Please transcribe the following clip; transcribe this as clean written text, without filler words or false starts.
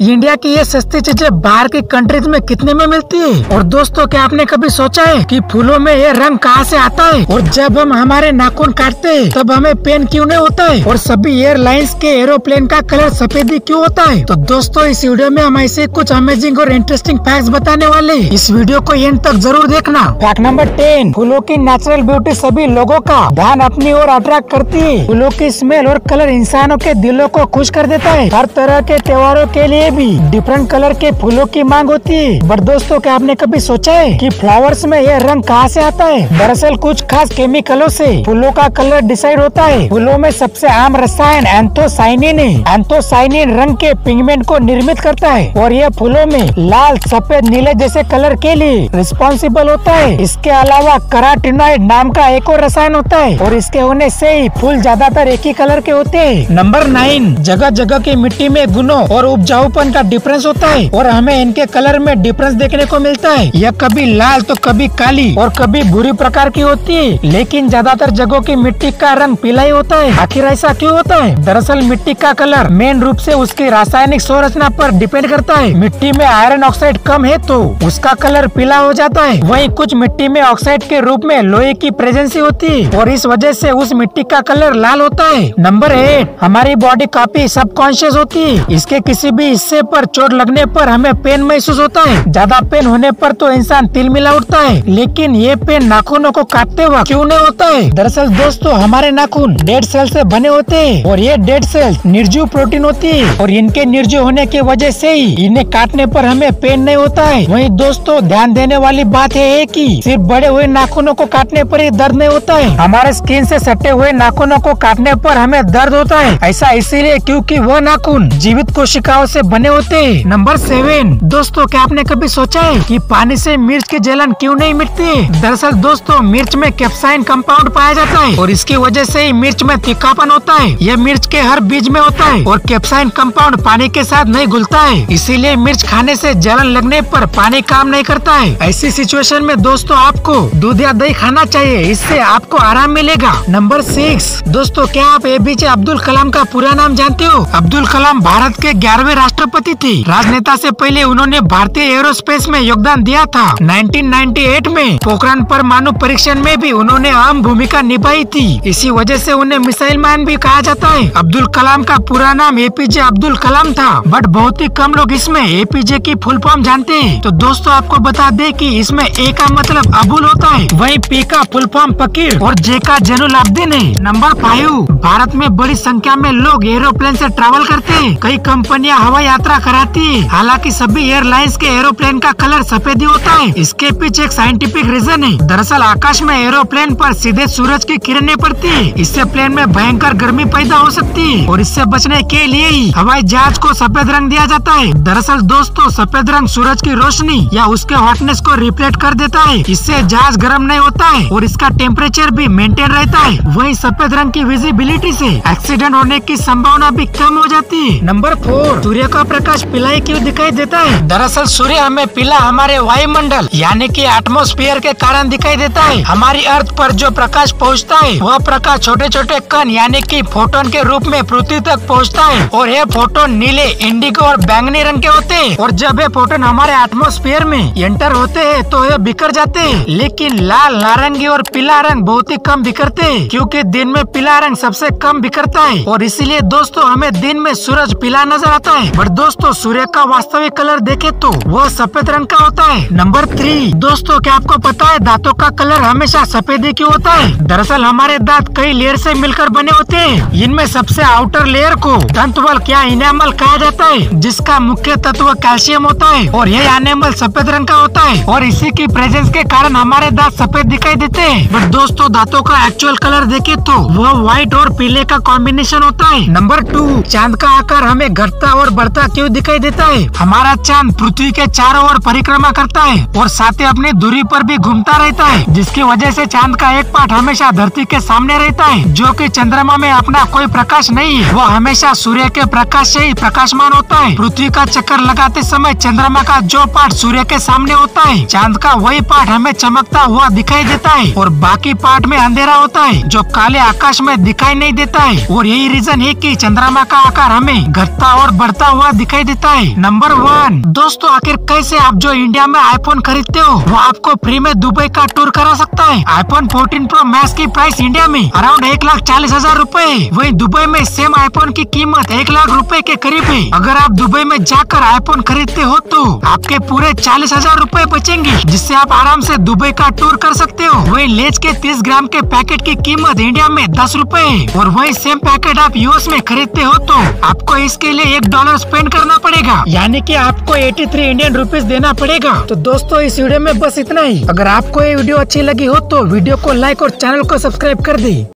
India की ये सस्ती चीजें बाहर की कंट्रीज में कितने में मिलती है। और दोस्तों क्या आपने कभी सोचा है कि फूलों में ये रंग कहाँ से आता है, और जब हम हमारे नाखून काटते हैं तब हमें पेन क्यों नहीं होता है, और सभी एयरलाइंस के एरोप्लेन का कलर सफेद ही क्यों होता है। तो दोस्तों इस वीडियो में हम ऐसे कुछ अमेजिंग और इंटरेस्टिंग फैक्ट्स बताने वाले हैं। इस वीडियो को एंड तक जरूर देखना। फैक्ट नंबर 10, फूलों की नेचुरल ब्यूटी सभी लोगों का ध्यान अपनी ओर अट्रैक्ट करती है। फूलों की स्मेल और कलर इंसानों के दिलों को खुश कर देता है। हर तरह के त्योहारों के लिए भी डिफरेंट कलर के फूलों की मांग होती है। बट दोस्तों क्या आपने कभी सोचा है कि फ्लावर्स में यह रंग कहाँ से आता है। दरअसल कुछ खास केमिकलों से फूलों का कलर डिसाइड होता है। फूलों में सबसे आम रसायन एंथोसाइनिन है। एंथोसाइनिन रंग के पिगमेंट को निर्मित करता है और यह फूलों में लाल, सफेद, नीले जैसे कलर के लिए रिस्पॉन्सिबल होता है। इसके अलावा कैरोटीनॉइड नाम का एक और रसायन होता है और इसके होने से ही फूल ज्यादातर एक ही कलर के होते हैं। नंबर 9, जगह जगह की मिट्टी में गुणों और उपजाऊपन का डिफरेंस होता है और हमें इनके कलर में डिफरेंस देखने को मिलता है। यह कभी लाल तो कभी काली और कभी भूरी प्रकार की होती है, लेकिन ज्यादातर जगहों की मिट्टी का रंग पीला ही होता है। आखिर ऐसा क्यों होता है? दरअसल मिट्टी का कलर मेन रूप से उसकी रासायनिक संरचना पर डिपेंड करता है। मिट्टी में आयरन ऑक्साइड कम है तो उसका कलर पीला हो जाता है। वहीं कुछ मिट्टी में ऑक्साइड के रूप में लोहे की प्रेजेंस होती है और इस वजह से उस मिट्टी का कलर लाल होता है। नंबर 8, हमारी बॉडी काफी सबकॉन्शियस होती है। इसके किसी भी हिस्से पर चोट लगने पर हमें पेन महसूस होता है। ज्यादा पेन होने पर तो इंसान तिलमिला उठता है, लेकिन ये पेन नाखूनों को काटते वक्त क्यों नहीं होता है? दरअसल दोस्तों हमारे नाखून डेड सेल से बने होते हैं और ये डेड सेल निर्जीव प्रोटीन होती है और इनके निर्जीव होने की वजह से ही इन्हें काटने पर हमें पेन नहीं होता है। वहीं दोस्तों ध्यान देने वाली बात है कि सिर्फ बड़े हुए नाखूनों को काटने पर ही दर्द नहीं होता है। हमारे स्किन से सटे हुए नाखूनों को काटने पर हमें दर्द होता है। ऐसा इसीलिए क्योंकि वह नाखून जीवित कोशिकाओं से बने होते हैं। नंबर 7, दोस्तों क्या आपने कभी सोचा है कि पानी से मिर्च की जलन क्यों नहीं मिटती? दरअसल दोस्तों मिर्च में कैप्साइन कंपाउंड पाया जाता है और इसकी वजह से ही मिर्च में तीखापन होता है। यह मिर्च के हर बीज में होता है और कैप्साइन कंपाउंड पानी के साथ नहीं घुलता है, इसीलिए मिर्च खाने से जलन लगने पर पानी काम नहीं करता है। ऐसी सिचुएशन में दोस्तों आपको दूध या दही खाना चाहिए, इससे आपको आराम मिलेगा। नंबर 6, दोस्तों क्या आप APJ अब्दुल कलाम का पूरा नाम जानते हो? अब्दुल कलाम भारत के 11वें राष्ट्रपति थे। राजनेता से पहले उन्होंने भारतीय एरोस्पेस में योगदान दिया था। 1998 में पोखरण परमाणु परीक्षण में भी उन्होंने अहम भूमिका निभाई थी। इसी वजह से उन्हें मिसाइल मैन भी कहा जाता है। अब्दुल कलाम का पूरा नाम APJ अब्दुल कलाम था, बट बहुत ही कम लोग इसमें APJ की फुल फॉर्म जानते हैं। तो दोस्तों आपको बता दें कि इसमें A का मतलब अबुल होता है, वहीं P का फुल फॉर्म फकीर और J का जैनुल आब्दीन है। नंबर 5, भारत में बड़ी संख्या में लोग एरोप्लेन से ट्रैवल करते हैं। कई कंपनियां हवाई यात्रा कराती है, हालांकि सभी एयरलाइंस के एरोप्लेन का कलर सफेद ही होता है। इसके पीछे एक साइंटिफिक रीजन है। दरअसल आकाश में एरोप्लेन पर सीधे सूरज की किरणें पड़ती है, इससे प्लेन में भयंकर गर्मी पैदा हो सकती है और इससे बचने के लिए ही हवाई जहाज को सफेद रंग दिया जाता है। दरअसल दोस्तों सफेद रंग सूरज की रोशनी या उसके हॉटनेस को रिफ्लेक्ट कर देता है, इससे जहाज गर्म नहीं होता है और इसका टेम्परेचर भी मेंटेन रहता है। वहीं सफेद रंग की विजिबिलिटी से एक्सीडेंट होने की संभावना भी कम हो जाती है। नंबर 4, सूर्य का प्रकाश पीला क्यों दिखाई देता है? दरअसल सूर्य हमें पीला हमारे वायुमंडल यानी कि एटमॉस्फेयर के कारण दिखाई देता है। हमारी अर्थ पर जो प्रकाश पहुंचता है वह प्रकाश छोटे छोटे कण यानी कि फोटोन के रूप में पृथ्वी तक पहुंचता है और ये फोटोन नीले, इंडिगो और बैंगनी रंग के होते हैं और जब ये फोटोन हमारे एटमॉस्फेयर में एंटर होते हैं तो ये बिखर जाते हैं। लेकिन लाल, नारंगी और पीला रंग बहुत ही कम बिखरते हैं क्योंकि दिन में पीला रंग सबसे कम बिखरता है और इसीलिए दोस्तों हमें दिन में सूरज पीला नजर आता है। बट दोस्तों सूर्य का वास्तविक कलर देखे तो वह सफेद रंग का होता है। नंबर 3, दोस्तों क्या आपको पता है दांतों का कलर हमेशा सफेद ही क्यों होता है? दरअसल हमारे दांत कई लेयर से मिलकर बने होते हैं। इनमें सबसे आउटर लेयर को दंतवल क्या इनेमल कहा जाता है, जिसका मुख्य तत्व कैल्शियम होता है और यह इनेमल सफेद रंग का होता है और इसी की प्रेजेंस के कारण हमारे दांत सफेद दिखाई देते हैं। बट दोस्तों दांतों का एक्चुअल कलर देखे तो वह व्हाइट और पीले का कॉम्बिनेशन होता है। नंबर 2, चांद का आकार हमें घटता और बढ़ता क्यों दिखाई देता है? हमारा चांद पृथ्वी के चारों ओर परिक्रमा करता है और साथ ही अपनी दूरी पर भी घूमता रहता है, जिसकी वजह से चांद का एक पार्ट हमेशा धरती के सामने रहता है, जो कि चंद्रमा में अपना कोई प्रकाश नहीं है। वो हमेशा सूर्य के प्रकाश से ही प्रकाशमान होता है। पृथ्वी का चक्कर लगाते समय चंद्रमा का जो पार्ट सूर्य के सामने होता है, चांद का वही पार्ट हमें चमकता हुआ दिखाई देता है और बाकी पार्ट में अंधेरा होता है जो काले आकाश में दिखाई नहीं देता है। और यही रीजन है कि चंद्रमा का आकार हमें घटता और बढ़ता हुआ दिखाई देता है। नंबर 1, दोस्तों आखिर कैसे आप जो इंडिया में आईफोन खरीदते हो वो आपको फ्री में दुबई का टूर करा सकता है। आईफोन 14 प्रो मैक्स की प्राइस इंडिया में अराउंड 1,40,000 रूपए है, वही दुबई में सेम आईफोन की कीमत 1 लाख रूपए के करीब है। अगर आप दुबई में जाकर आईफोन खरीदते हो तो आपके पूरे 40,000 रूपए बचेंगे, जिससे आप आराम से दुबई का टूर कर सकते हो। वही लेज के 30 ग्राम के पैकेट की कीमत इंडिया में 10 रूपए है, और वही सेम पैकेट आप यूएस में खरीदते हो तो आपको इसके लिए $1 स्पेंड करना पड़ेगा, यानी कि आपको 83 इंडियन रुपीज देना पड़ेगा। तो दोस्तों इस वीडियो में बस इतना ही। अगर आपको ये वीडियो अच्छी लगी हो तो वीडियो को लाइक और चैनल को सब्सक्राइब कर दी।